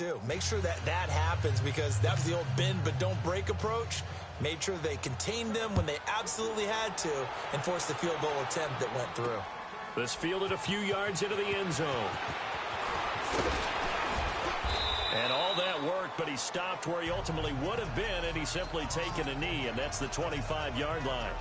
too. Make sure that that happens, because that was the old bend but don't break approach. Made sure they contained them when they absolutely had to and forced the field goal attempt that went through. This fielded a few yards into the end zone. And all that worked, but he stopped where he ultimately would have been, and he's simply taken a knee, and that's the 25-yard line.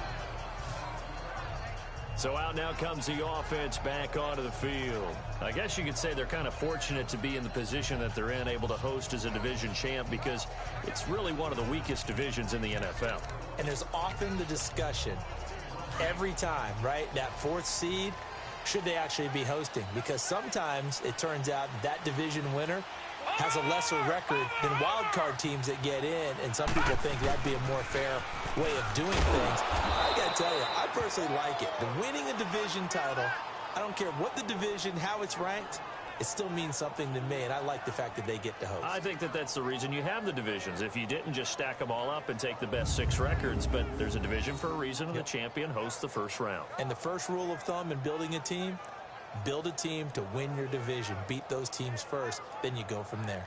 So out now comes the offense back onto the field. I guess you could say they're kind of fortunate to be in the position that they're in, able to host as a division champ, because it's really one of the weakest divisions in the NFL. And there's often the discussion every time, right, that fourth seed, should they actually be hosting? Because sometimes it turns out that division winner has a lesser record than wild card teams that get in, and some people think that'd be a more fair way of doing things. I gotta tell you, I personally like it. The winning a division title, I don't care what the division, how it's ranked, it still means something to me, and I like the fact that they get to host. I think that that's the reason you have the divisions. If you didn't just stack them all up and take the best 6 records, but there's a division for a reason, and the champion hosts the first round. And the first rule of thumb in building a team, build a team to win your division. Beat those teams first, then you go from there.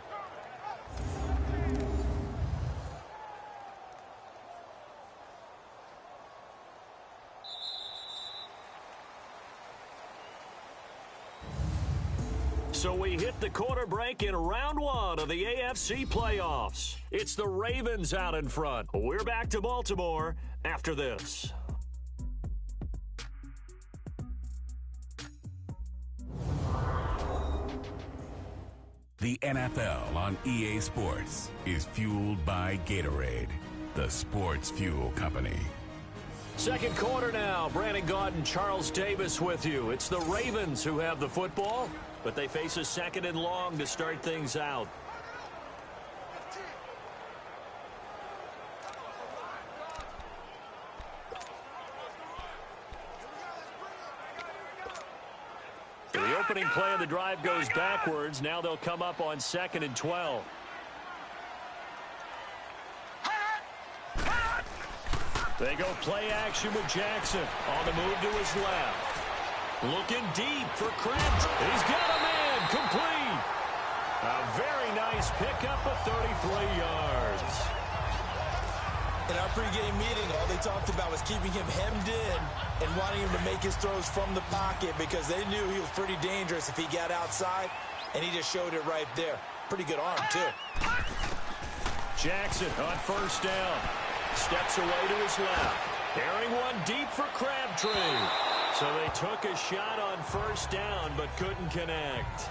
So we hit the quarter break in round 1 of the AFC playoffs. It's the Ravens out in front. We're back to Baltimore after this. The NFL on EA Sports is fueled by Gatorade, the sports fuel company. Second quarter now. Brandon Gaudin, Charles Davis with you. It's the Ravens who have the football, but they face a second and long to start things out. The opening play of the drive goes backwards. Now they'll come up on 2nd and 12. They go play action with Jackson on the move to his left. Looking deep for Crabtree. He's got a man complete. A very nice pickup of 33 yards. In our pregame meeting, all they talked about was keeping him hemmed in and wanting him to make his throws from the pocket, because they knew he was pretty dangerous if he got outside, and he just showed it right there. Pretty good arm, too. Jackson on first down. Steps away to his left. Carrying one deep for Crabtree. So they took a shot on first down, but couldn't connect.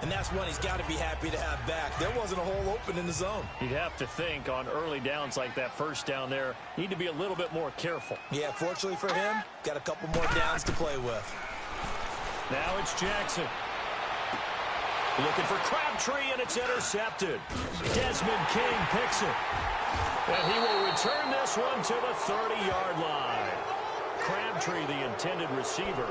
And that's one he's got to be happy to have back. There wasn't a hole open in the zone. You'd have to think on early downs like that first down there, need to be a little bit more careful. Yeah, fortunately for him, got a couple more downs to play with. Now it's Jackson. Looking for Crabtree, and it's intercepted. Desmond King picks it. And he will return this one to the 30-yard line. Crabtree, the intended receiver.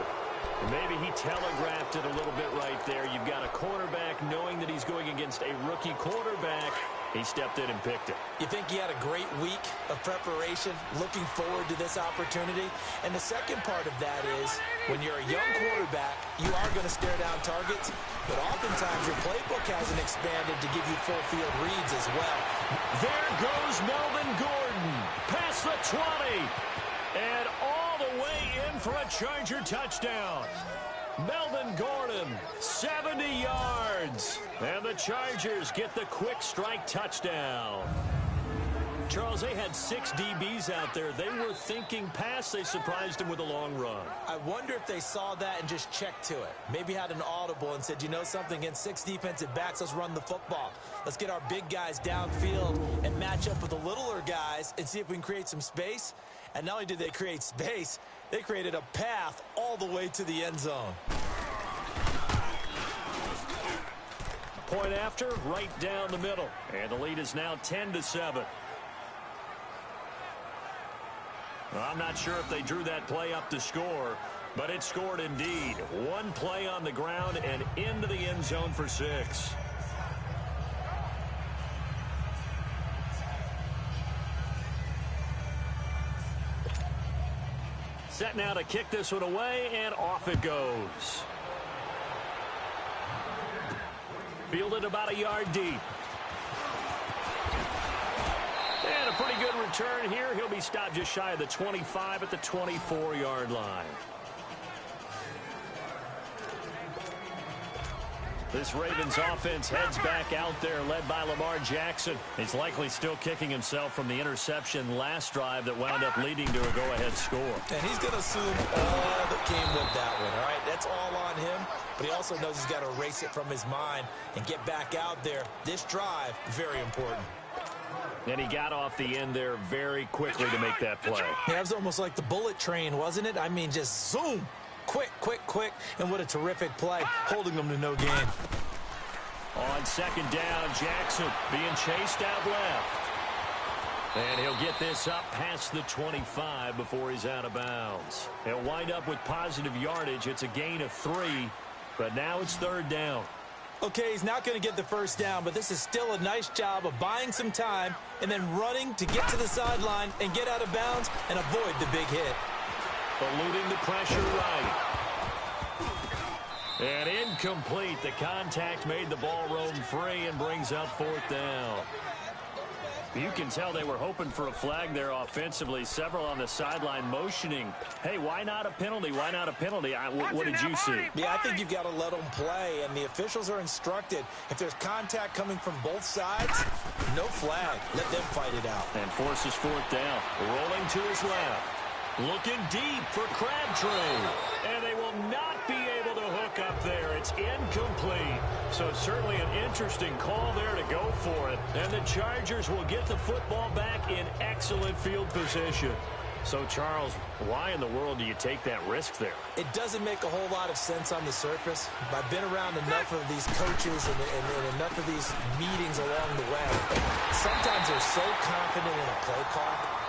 Maybe he telegraphed it a little bit right there. You've got a quarterback knowing that he's going against a rookie quarterback. He stepped in and picked it. You think he had a great week of preparation, looking forward to this opportunity? And the second part of that is, when you're a young quarterback, you are going to stare down targets, but oftentimes your playbook hasn't expanded to give you full field reads as well. There goes Melvin Gordon, past the 20, and all the way in for a Charger touchdown. Melvin Gordon, 70 yards. And the Chargers get the quick strike touchdown. Charles, they had 6 DBs out there. They were thinking pass. They surprised him with a long run. I wonder if they saw that and just checked to it. Maybe had an audible and said, you know something, against 6 defensive backs, let's run the football. Let's get our big guys downfield and match up with the littler guys and see if we can create some space. And not only did they create space, they created a path all the way to the end zone. Point after, right down the middle. And the lead is now 10-7. I'm not sure if they drew that play up to score, but it scored indeed. One play on the ground and into the end zone for 6. Set now to kick this one away, and off it goes. Fielded about a yard deep. And a pretty good return here. He'll be stopped just shy of the 25 at the 24-yard line. This Ravens offense heads back out there, led by Lamar Jackson. He's likely still kicking himself from the interception last drive that wound up leading to a go-ahead score. And he's going to assume all that came with that one, all right? That's all on him, but he also knows he's got to erase it from his mind and get back out there. This drive, very important. And he got off the end there very quickly to make that play. Yeah, it was almost like the bullet train, wasn't it? I mean, just zoom. Quick, quick, quick, and what a terrific play, holding them to no gain. On second down, Jackson being chased out left. And he'll get this up past the 25 before he's out of bounds. He'll wind up with positive yardage. It's a gain of 3, but now it's third down. Okay, he's not going to get the first down, but this is still a nice job of buying some time and then running to get to the sideline and get out of bounds and avoid the big hit. Eluding the pressure right. And incomplete. The contact made the ball roam free and brings up fourth down. You can tell they were hoping for a flag there offensively. Several on the sideline motioning. Hey, why not a penalty? Why not a penalty? What did you see? Yeah, I think you've got to let them play, and the officials are instructed. If there's contact coming from both sides, no flag. Let them fight it out. And forces fourth down. Rolling to his left. Looking deep for Crabtree. And they will not be able to hook up there. It's incomplete. So certainly an interesting call there to go for it. And the Chargers will get the football back in excellent field position. So, Charles, why in the world do you take that risk there? It doesn't make a whole lot of sense on the surface. I've been around enough of these coaches and enough of these meetings along the way. Sometimes they're so confident in a play call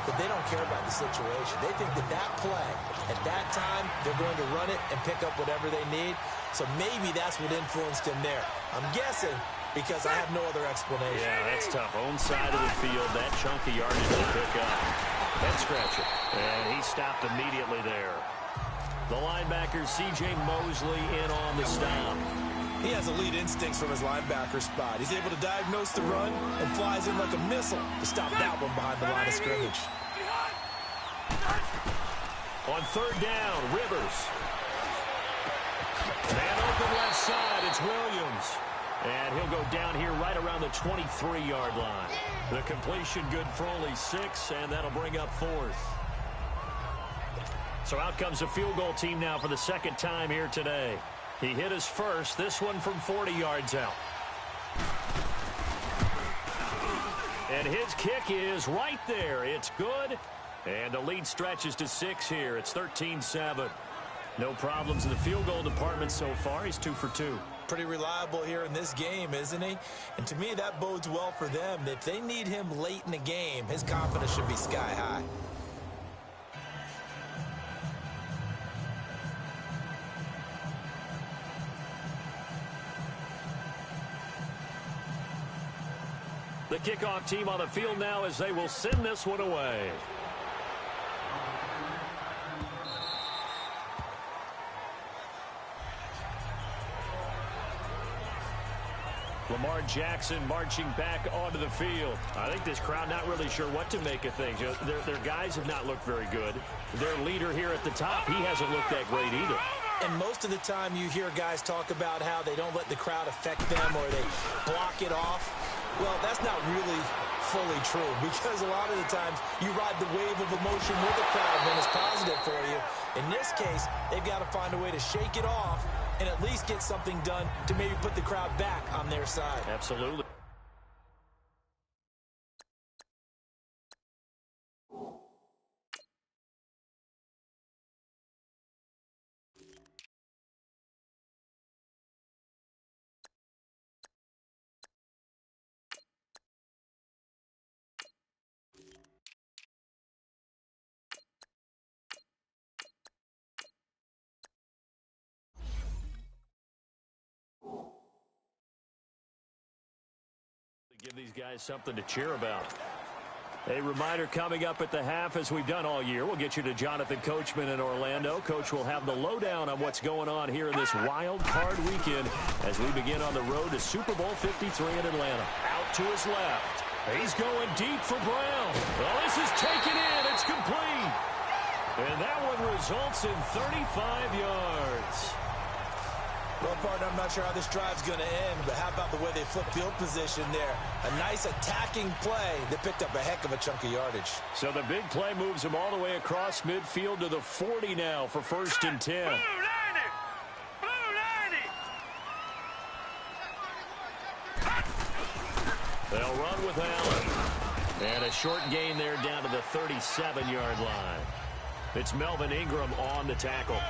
that they don't care about the situation. They think that that play, at that time, they're going to run it and pick up whatever they need. So maybe that's what influenced him there. I'm guessing because I have no other explanation. Yeah, that's tough. Own side of the field, that chunk of yardage to pick up. Head scratcher. And he stopped immediately there. The linebacker, C.J. Mosley, in on the stop. He has elite instincts from his linebacker spot. He's able to diagnose the run and flies in like a missile to stop that one behind the line of scrimmage. On third down, Rivers. Man open left side, it's Williams. And he'll go down here right around the 23-yard line. The completion good for only 6, and that'll bring up fourth. So out comes the field goal team now for the second time here today. He hit his first, this one from 40 yards out. And his kick is right there. It's good. And the lead stretches to 6 here. It's 13-7. No problems in the field goal department so far. He's 2 for 2. Pretty reliable here in this game, isn't he? And to me, that bodes well for them. If they need him late in the game, his confidence should be sky high. The kickoff team on the field now as they will send this one away. Lamar Jackson marching back onto the field. I think this crowd not really sure what to make of things. You know, their guys have not looked very good. Their leader here at the top, he hasn't looked that great either. And most of the time you hear guys talk about how they don't let the crowd affect them or they block it off. Well, that's not really fully true because a lot of the times you ride the wave of emotion with the crowd when it's positive for you. In this case, they've got to find a way to shake it off and at least get something done to maybe put the crowd back on their side. Absolutely. Give these guys something to cheer about. A reminder coming up at the half, as we've done all year. We'll get you to Jonathan Coachman in Orlando. Coach will have the lowdown on what's going on here in this wild card weekend as we begin on the road to Super Bowl 53 in Atlanta. Out to his left. He's going deep for Brown. Well, this is taken in. It's complete. And that one results in 35 yards. Well, partner, I'm not sure how this drive's going to end, but how about the way they flip field position there? A nice attacking play that picked up a heck of a chunk of yardage. So the big play moves them all the way across midfield to the 40 now for 1st and 10. Blue 90! They'll run with Allen. And a short gain there down to the 37-yard line. It's Melvin Ingram on the tackle.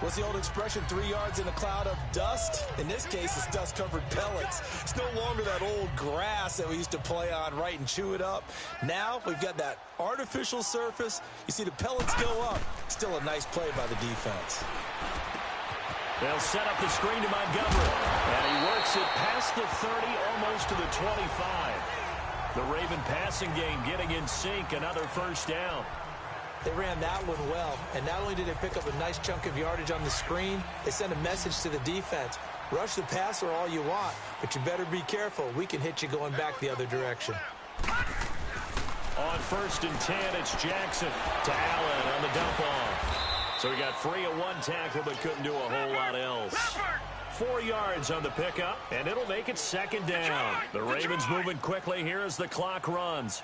What's the old expression, 3 yards in a cloud of dust? In this case, it's dust-covered pellets. It's no longer that old grass that we used to play on, right, and chew it up. Now we've got that artificial surface. You see the pellets go up. Still a nice play by the defense. They'll set up the screen to Montgomery. And he works it past the 30, almost to the 25. The Raven passing game getting in sync, another 1st down. They ran that one well, and not only did they pick up a nice chunk of yardage on the screen, they sent a message to the defense. Rush the passer all you want, but you better be careful. We can hit you going back the other direction. On 1st and 10, it's Jackson to Allen on the dump off. So he got free of one tackle, but couldn't do a whole lot else. 4 yards on the pickup, and it'll make it 2nd down. The Ravens moving quickly here as the clock runs.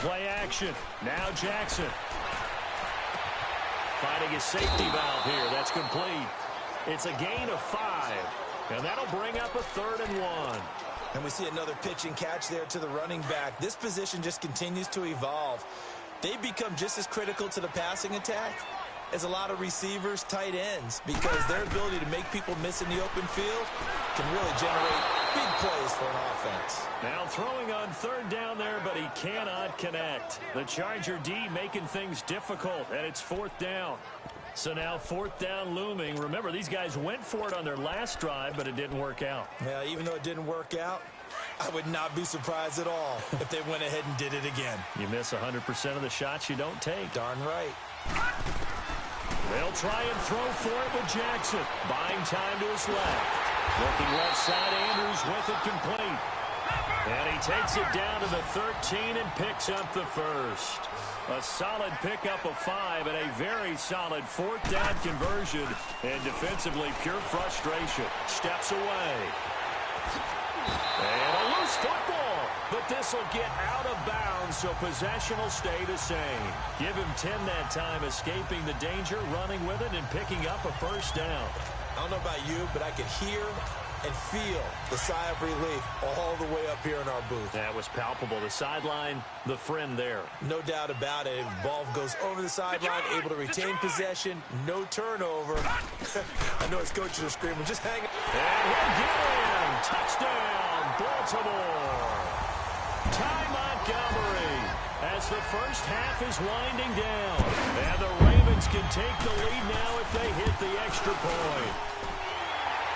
Play action. Now Jackson. Finding his safety valve here. That's complete. It's a gain of 5. And that'll bring up a 3rd and 1. And we see another pitch and catch there to the running back. This position just continues to evolve. They become just as critical to the passing attack as a lot of receivers, tight ends, because their ability to make people miss in the open field can really generate big plays for an offense. Now throwing on 3rd down there, but he cannot connect. The Charger D making things difficult, and it's 4th down. So now 4th down looming. Remember, these guys went for it on their last drive, but it didn't work out. Yeah, even though it didn't work out, I would not be surprised at all if they went ahead and did it again. You miss 100% of the shots you don't take. Darn right. They'll try and throw for it with Jackson. Buying time to his left. Looking left side, Andrews with it complete. And he takes it down to the 13 and picks up the 1st. A solid pickup of 5 and a very solid 4th down conversion. And defensively, pure frustration. Steps away. And a loose football. But this will get out of bounds, so possession will stay the same. Give him 10 that time, escaping the danger, running with it, and picking up a 1st down. I don't know about you, but I could hear and feel the sigh of relief all the way up here in our booth. That was palpable. The sideline, the friend there. No doubt about it. Ball goes over the sideline, able to retain possession, no turnover. I know his coaches are screaming, just hang on. And he'll get in. Touchdown, Baltimore. Ty Montgomery as the 1st half is winding down. And the Ravens can take the lead now if they hit the extra point.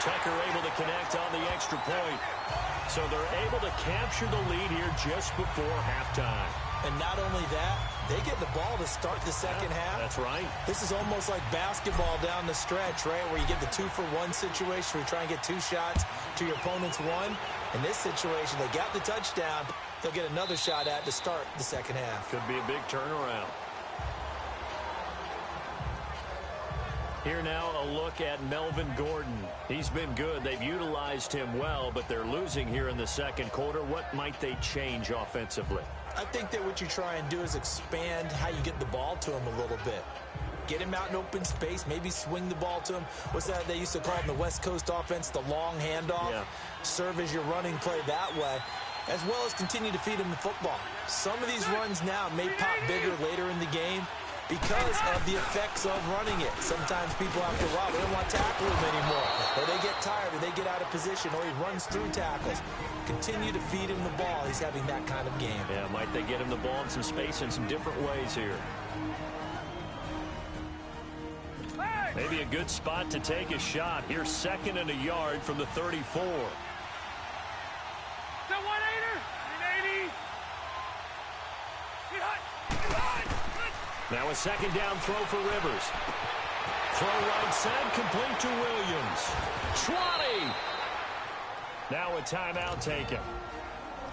Tucker able to connect on the extra point. So they're able to capture the lead here just before halftime. And not only that, they get the ball to start the second half. That's right. This is almost like basketball down the stretch, right, where you get the 2-for-1 situation where you try and get 2 shots to your opponent's 1. In this situation, they got the touchdown. They'll get another shot at to start the second half. Could be a big turnaround. Here now a look at Melvin Gordon. He's been good. They've utilized him well, but they're losing here in the 2nd quarter. What might they change offensively? I think that what you try and do is expand how you get the ball to him a little bit. Get him out in open space, maybe swing the ball to him. What's that they used to call in the West Coast offense, the long handoff? Yeah. Serve as your running play that way, as well as continue to feed him the football. Some of these runs now may pop bigger later in the game because of the effects of running it. Sometimes people, after a while, they don't want to tackle him anymore. Or they get tired, or they get out of position, or he runs through tackles. Continue to feed him the ball. He's having that kind of game. Yeah, might they get him the ball in some space in some different ways here. Maybe a good spot to take a shot. Here's 2nd and a yard from the 34. The 180. Now a second down throw for Rivers. Throw right side, complete to Williams. 20! Now a timeout taken.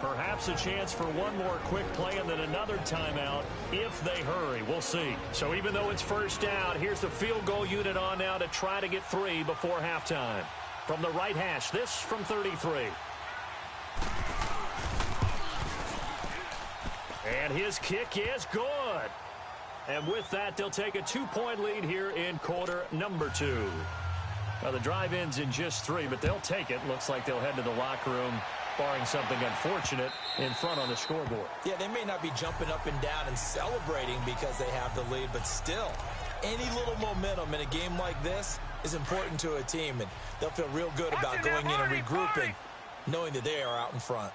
Perhaps a chance for one more quick play and then another timeout if they hurry. We'll see. So even though it's first down, here's the field goal unit on now to try to get 3 before halftime. From the right hash, this from 33. And his kick is good. And with that, they'll take a 2-point lead here in quarter number 2. Now, the drive ends in just 3, but they'll take it. Looks like they'll head to the locker room, barring something unfortunate, in front on the scoreboard. Yeah, they may not be jumping up and down and celebrating because they have the lead, but still, any little momentum in a game like this is important to a team, and they'll feel real good about going in and regrouping, knowing that they are out in front.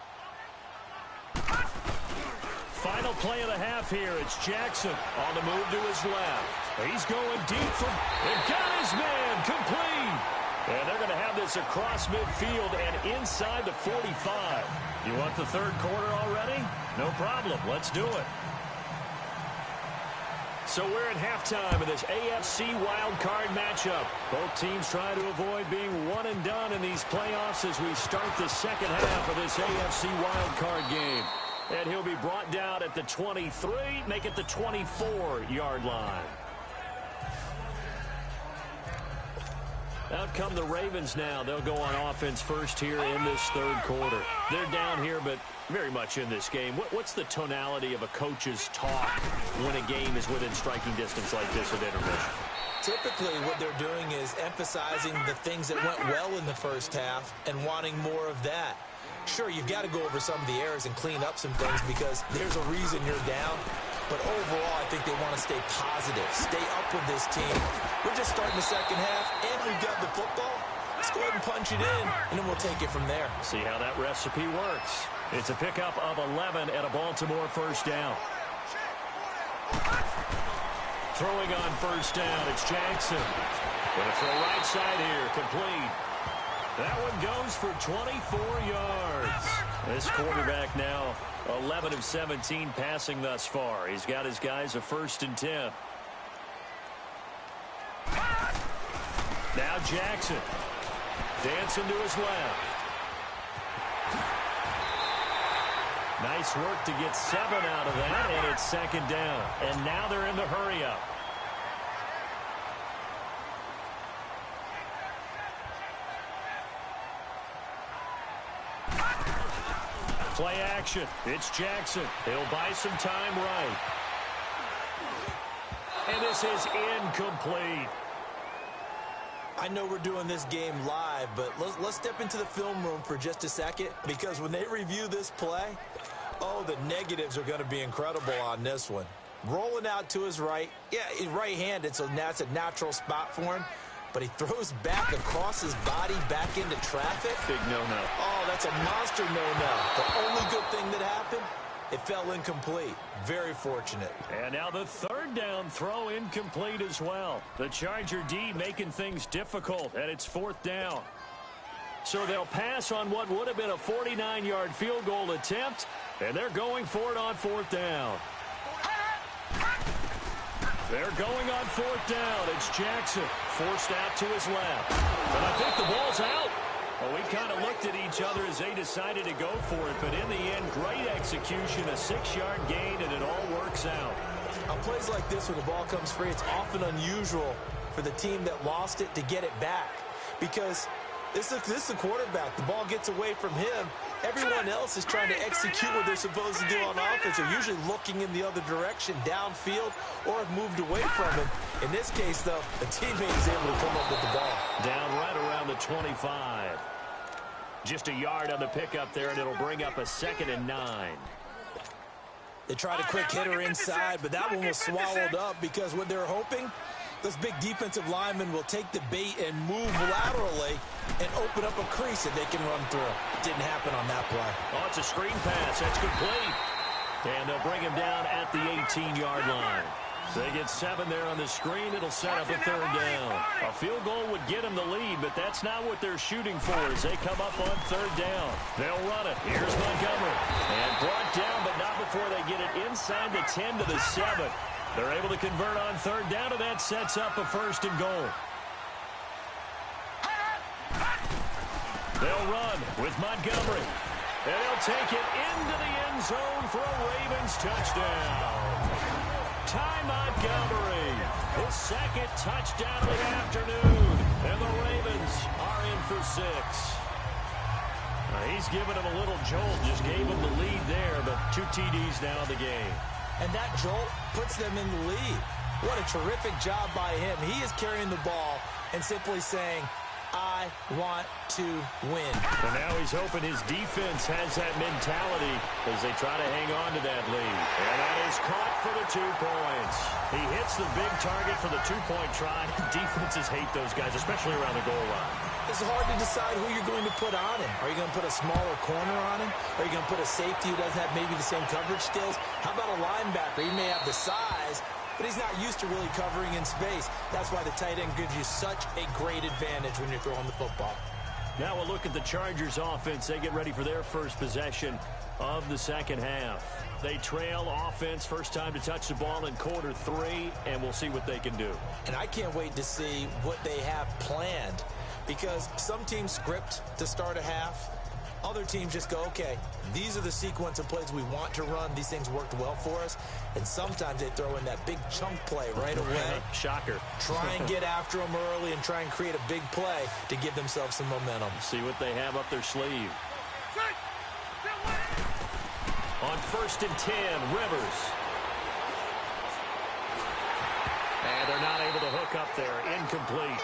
Final play of the half here. It's Jackson on the move to his left. He's going deep and got his man complete. And they're going to have this across midfield and inside the 45. You want the third quarter already? No problem. Let's do it. So we're at halftime of this AFC wildcard matchup. Both teams try to avoid being one and done in these playoffs as we start the second half of this AFC wildcard game. And he'll be brought down at the 23, make it the 24-yard line. Out come the Ravens now. They'll go on offense first here in this third quarter. They're down here, but very much in this game. What's the tonality of a coach's talk when a game is within striking distance like this at intermission? Typically, what they're doing is emphasizing the things that went well in the first half and wanting more of that. Sure, you've got to go over some of the errors and clean up some things because there's a reason you're down. But overall, I think they want to stay positive, stay up with this team. We're just starting the second half, and we've got the football. Let's go ahead and punch it in, and then we'll take it from there. See how that recipe works. It's a pickup of 11 at a Baltimore first down. Throwing on first down, it's Jackson. Going to throw right side here, complete. That one goes for 24 yards. This quarterback now 11 of 17 passing thus far. He's got his guys a 1st and 10. Now Jackson. Dancing to his left. Nice work to get 7 out of that, and it's second down. And now they're in the hurry-up. Play action. It's Jackson. He'll buy some time right. And this is incomplete. I know we're doing this game live, but let's step into the film room for just a second because when they review this play, oh, the negatives are going to be incredible on this one. Rolling out to his right. Yeah, he's right-handed, so that's a natural spot for him. But he throws back across his body back into traffic. Big no-no. Oh, that's a monster no-no. The only good thing that happened, it fell incomplete. Very fortunate. And now the third down throw incomplete as well. The Charger D making things difficult, and it's 4th down. So they'll pass on what would have been a 49-yard field goal attempt, and they're going for it on 4th down. They're going on 4th down. It's Jackson, forced out to his left. And I think the ball's out. Well, we kind of looked at each other as they decided to go for it, but in the end, great execution, a 6-yard gain, and it all works out. On plays like this, when the ball comes free, it's often unusual for the team that lost it to get it back because this is the quarterback. The ball gets away from him. Everyone else is trying to execute what they're supposed to do on offense. They're usually looking in the other direction, downfield, or have moved away from him. In this case, though, the teammate is able to come up with the ball. Down right around the 25. Just a yard on the pickup there, and it'll bring up a 2nd and 9. They tried a quick hitter inside, but that one was swallowed up because what they're hoping, this big defensive lineman will take the bait and move laterally and open up a crease that they can run through. Didn't happen on that play. Oh, it's a screen pass. That's complete. And they'll bring him down at the 18-yard line. They get 7 there on the screen. It'll set up a 3rd down. A field goal would get them the lead, but that's not what they're shooting for as they come up on 3rd down. They'll run it. Here's Montgomery. And brought down, but not before they get it inside the 10 to the 7. They're able to convert on third down, and that sets up a 1st and goal. They'll run with Montgomery. And he'll take it into the end zone for a Ravens touchdown. Ty Montgomery, his 2nd touchdown of the afternoon. And the Ravens are in for 6. He's given him a little jolt, just gave him the lead there, but 2 TDs now in the game. And that jolt puts them in the lead. What a terrific job by him. He is carrying the ball and simply saying, I want to win. And now he's hoping his defense has that mentality as they try to hang on to that lead. And that is caught for the 2 points. He hits the big target for the 2-point try. Defenses hate those guys, especially around the goal line. It's hard to decide who you're going to put on him. Are you going to put a smaller corner on him? Are you going to put a safety who doesn't have maybe the same coverage skills? How about a linebacker? He may have the size, but he's not used to really covering in space. That's why the tight end gives you such a great advantage when you're throwing the football. Now we'll look at the Chargers offense. They get ready for their first possession of the second half. They trail offense, first time to touch the ball in quarter 3, and we'll see what they can do. And I can't wait to see what they have planned, because some teams script to start a half. Other teams just go, okay, these are the sequence of plays we want to run. These things worked well for us. And sometimes they throw in that big chunk play right away. Shocker. Try and get after them early and try and create a big play to give themselves some momentum. See what they have up their sleeve. On 1st and 10, Rivers. And they're not able to hook up there. Incomplete.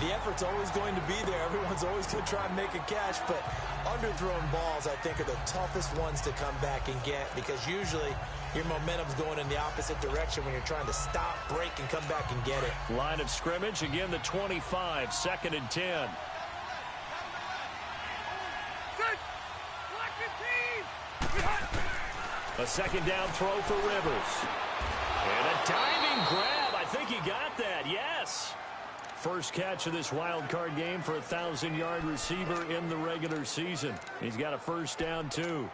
The effort's always going to be there. Everyone's always going to try and make a catch, but underthrown balls, I think, are the toughest ones to come back and get, because usually your momentum's going in the opposite direction when you're trying to stop, break, and come back and get it. Line of scrimmage, again, the 25, 2nd and 10. A 2nd down throw for Rivers. And a diving grab. I think he got that, yes. First catch of this wild card game for a 1,000-yard receiver in the regular season. He's got a 1st down, too.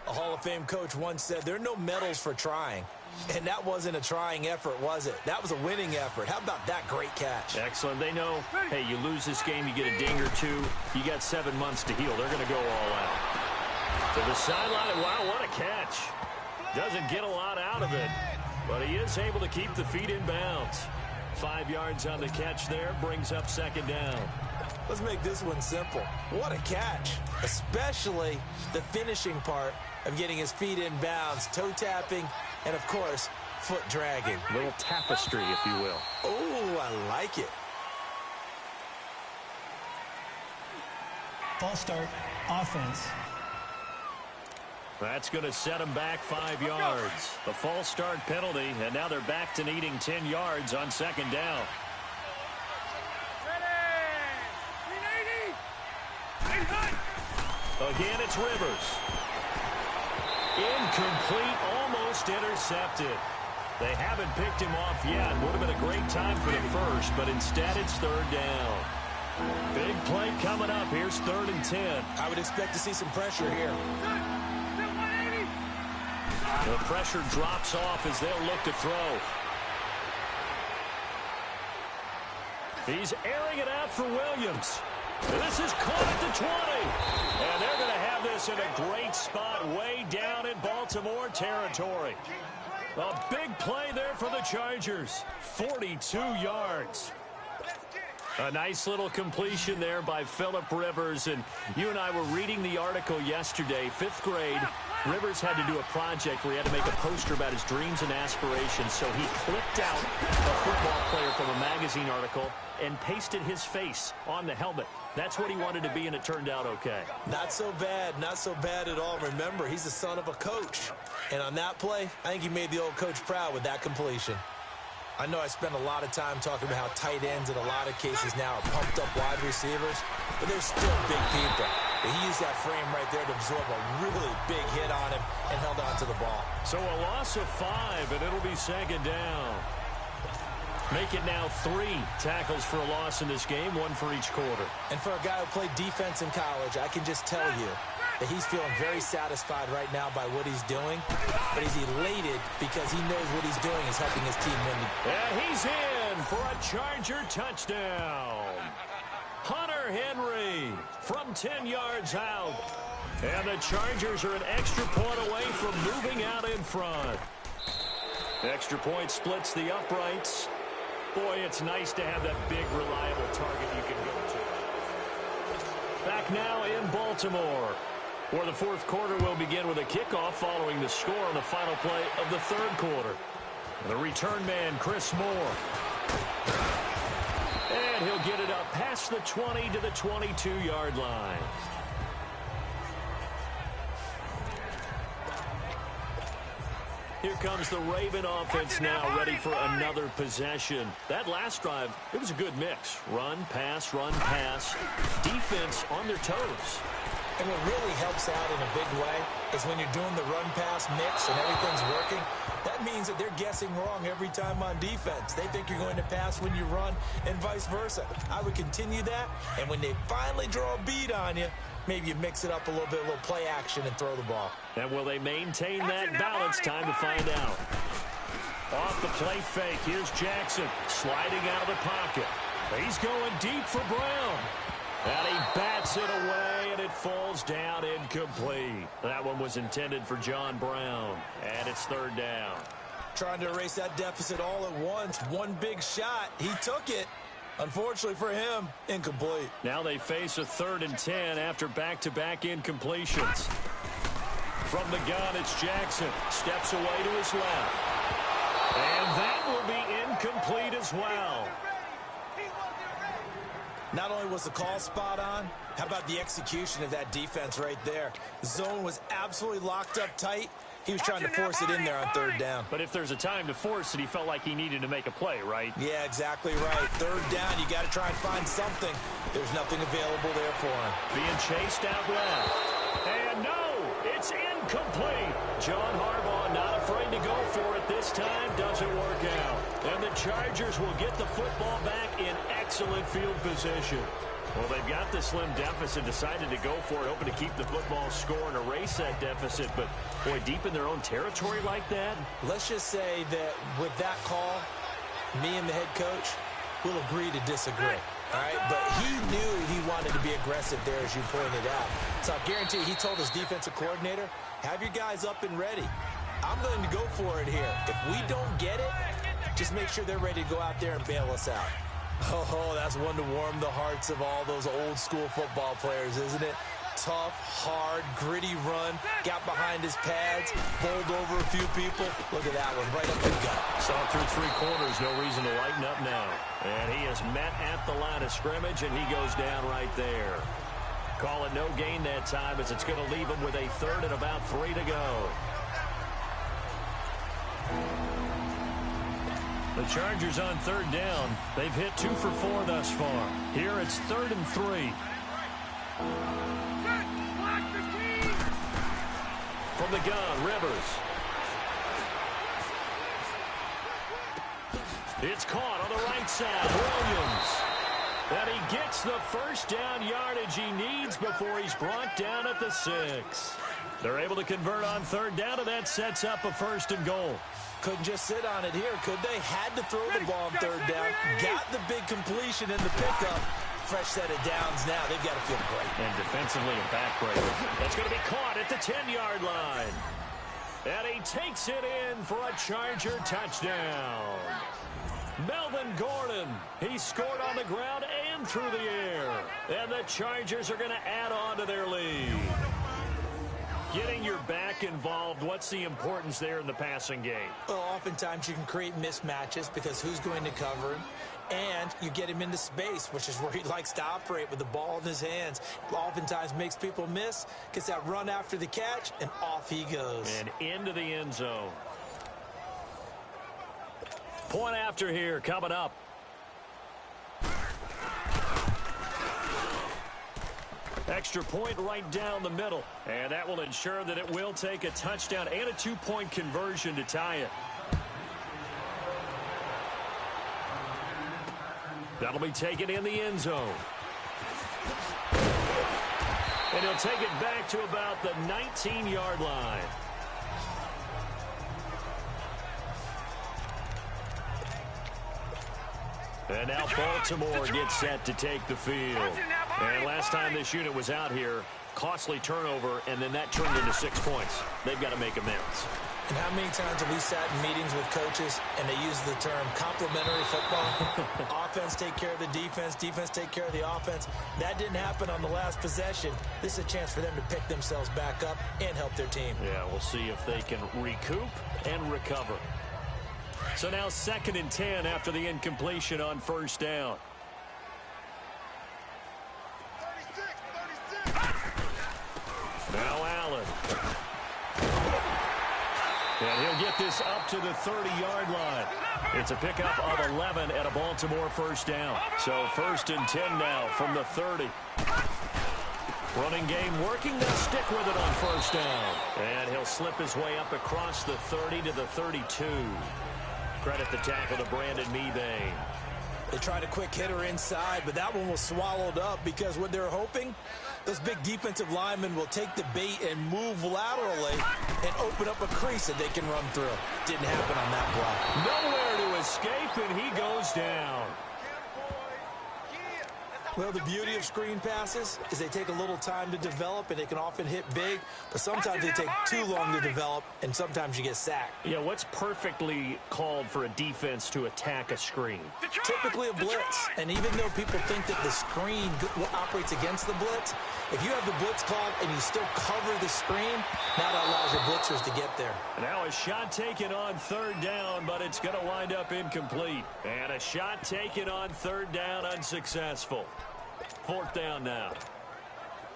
A Hall of Fame coach once said, there are no medals for trying. And that wasn't a trying effort, was it? That was a winning effort. How about that great catch? Excellent. They know, hey, you lose this game, you get a ding or 2. You got 7 months to heal. They're going to go all out. To the sideline, and wow, what a catch. Doesn't get a lot out of it, but he is able to keep the feet in bounds. 5 yards on the catch there, brings up 2nd down. Let's make this one simple. What a catch, especially the finishing part of getting his feet in bounds, toe tapping, and of course, foot dragging. Little tapestry, if you will. Oh, I like it. False start, offense. That's going to set them back 5 yards. The false start penalty, and now they're back to needing 10 yards on 2nd down. Again, it's Rivers. Incomplete, almost intercepted. They haven't picked him off yet. Would have been a great time for the first, but instead it's 3rd down. Big play coming up. Here's 3rd and 10. I would expect to see some pressure here. The pressure drops off as they'll look to throw. He's airing it out for Williams. And this is caught at the 20. And they're going to have this in a great spot way down in Baltimore territory. A big play there for the Chargers. 42 yards. A nice little completion there by Phillip Rivers. And you and I were reading the article yesterday, 5th grade. Rivers had to do a project where he had to make a poster about his dreams and aspirations. So he clipped out a football player from a magazine article and pasted his face on the helmet. That's what he wanted to be, and it turned out okay. Not so bad. Not so bad at all. Remember, he's the son of a coach. And on that play, I think he made the old coach proud with that completion. I know I spend a lot of time talking about how tight ends in a lot of cases now are pumped up wide receivers, but they're still big people. But he used that frame right there to absorb a really big hit on him and held on to the ball. So a loss of 5, and it'll be 2nd down. Make it now 3 tackles for a loss in this game, 1 for each quarter. And for a guy who played defense in college, I can just tell you that he's feeling very satisfied right now by what he's doing, but he's elated because he knows what he's doing is helping his team win. And he's in for a Charger touchdown. Hunter Henry from 10 yards out. And the Chargers are an extra point away from moving out in front. Extra point splits the uprights. Boy, it's nice to have that big, reliable target you can go to. Back now in Baltimore, where the fourth quarter will begin with a kickoff following the score on the final play of the third quarter. The return man, Chris Moore. And he'll get it up past the 20 to the 22-yard line. Here comes the Raven offense now, ready for another possession. That last drive, it was a good mix. Run, pass, defense on their toes. And what really helps out in a big way is when you're doing the run-pass mix and everything's working, that means that they're guessing wrong every time on defense. They think you're going to pass when you run and vice versa. I would continue that, and when they finally draw a beat on you, maybe you mix it up a little bit, a little play action, and throw the ball. And will they maintain that balance? Time to find out. Off the play fake, here's Jackson sliding out of the pocket. He's going deep for Brown. And he bats it away, and it falls down incomplete. That one was intended for John Brown, and it's third down. Trying to erase that deficit all at once. One big shot. He took it. Unfortunately for him, incomplete. Now they face a 3rd and 10 after back-to-back incompletions. From the gun, it's Jackson. Steps away to his left. And that will be incomplete as well. Not only was the call spot on, how about the execution of that defense right there? The zone was absolutely locked up tight. He was trying to force it in there on third down. But if there's a time to force it, he felt like he needed to make a play, right? Yeah, exactly right. Third down, you got to try and find something. There's nothing available there for him. Being chased out left. And no, it's incomplete. John Harbaugh not afraid to go for it this time. Doesn't work out. And the Chargers will get the football back in excellent field position. Well, they've got the slim deficit, decided to go for it, hoping to keep the football score and erase that deficit. But, boy, deep in their own territory like that. Let's just say that with that call, me and the head coach will agree to disagree. All right, but he knew he wanted to be aggressive there, as you pointed out. So I guarantee he told his defensive coordinator, have your guys up and ready. I'm going to go for it here. If we don't get it, just make sure they're ready to go out there and bail us out. Oh, that's one to warm the hearts of all those old school football players, isn't it? Tough, hard, gritty run, got behind his pads, bowled over a few people. Look at that one, right up the gut. Saw through 3 quarters, no reason to lighten up now. And he is met at the line of scrimmage, and he goes down right there. Call it no gain that time, as it's going to leave him with a 3rd and about 3 to go. The Chargers on 3rd down. They've hit 2 for 4 thus far. Here it's 3rd and 3. From the gun, Rivers. It's caught on the right side. Williams. And he gets the first down yardage he needs before he's brought down at the 6. They're able to convert on 3rd down, and that sets up a 1st and goal. Couldn't just sit on it here, could they? Had to throw the ball on 3rd down. Got the big completion in the pickup. Fresh set of downs now. They've got to feel great. And defensively a backbreaker. That's going to be caught at the 10-yard line. And he takes it in for a Charger touchdown. Melvin Gordon, he scored on the ground and through the air. And the Chargers are going to add on to their lead. Getting your back involved, what's the importance there in the passing game? Well, oftentimes you can create mismatches because who's going to cover him? And you get him into space, which is where he likes to operate with the ball in his hands. Oftentimes makes people miss, gets that run after the catch, and off he goes. And into the end zone. Point after here coming up. Extra point right down the middle. And that will ensure that it will take a touchdown and a 2-point conversion to tie it. That'll be taken in the end zone. And he'll take it back to about the 19-yard line. And now Baltimore gets set to take the field. And last time this unit was out here, costly turnover, and then that turned into 6 points. They've got to make amends. And how many times have we sat in meetings with coaches and they use the term complementary football? Offense take care of the defense, defense take care of the offense. That didn't happen on the last possession. This is a chance for them to pick themselves back up and help their team. Yeah, we'll see if they can recoup and recover. So now 2nd and 10 after the incompletion on first down. Now Allen. And he'll get this up to the 30-yard line. It's a pickup of 11 at a Baltimore first down. So 1st and 10 now from the 30. Running game working. They'll stick with it on first down. And he'll slip his way up across the 30 to the 32. Credit the tackle to Brandon Mebane. They tried a quick hitter inside, but that one was swallowed up because what they're hoping, those big defensive linemen will take the bait and move laterally and open up a crease that they can run through. Didn't happen on that block. Nowhere to escape, and he goes down. Well, the beauty of screen passes is they take a little time to develop, and they can often hit big, but sometimes they take too long to develop, and sometimes you get sacked. Yeah, what's perfectly called for a defense to attack a screen? Typically a blitz, and even though people think that the screen operates against the blitz, if you have the blitz called and you still cover the screen, now that allows your blitzers to get there. Now a shot taken on 3rd down, but it's going to wind up incomplete. And a shot taken on 3rd down, unsuccessful. 4th down now.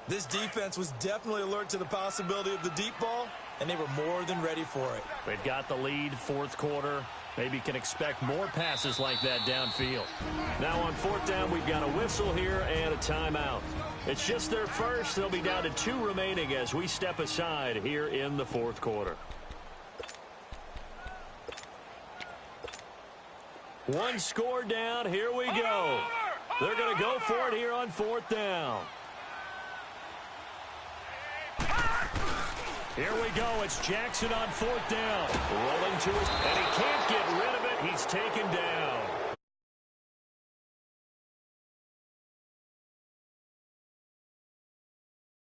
This defense was definitely alert to the possibility of the deep ball, and they were more than ready for it. They've got the lead, 4th quarter. Maybe can expect more passes like that downfield. Now on 4th down, we've got a whistle here and a timeout. It's just their first. They'll be down to 2 remaining as we step aside here in the 4th quarter. One score down. Here we go. They're going to go for it here on 4th down. Here we go. It's Jackson on 4th down. Rolling to his, and he can't get rid of it. He's taken down.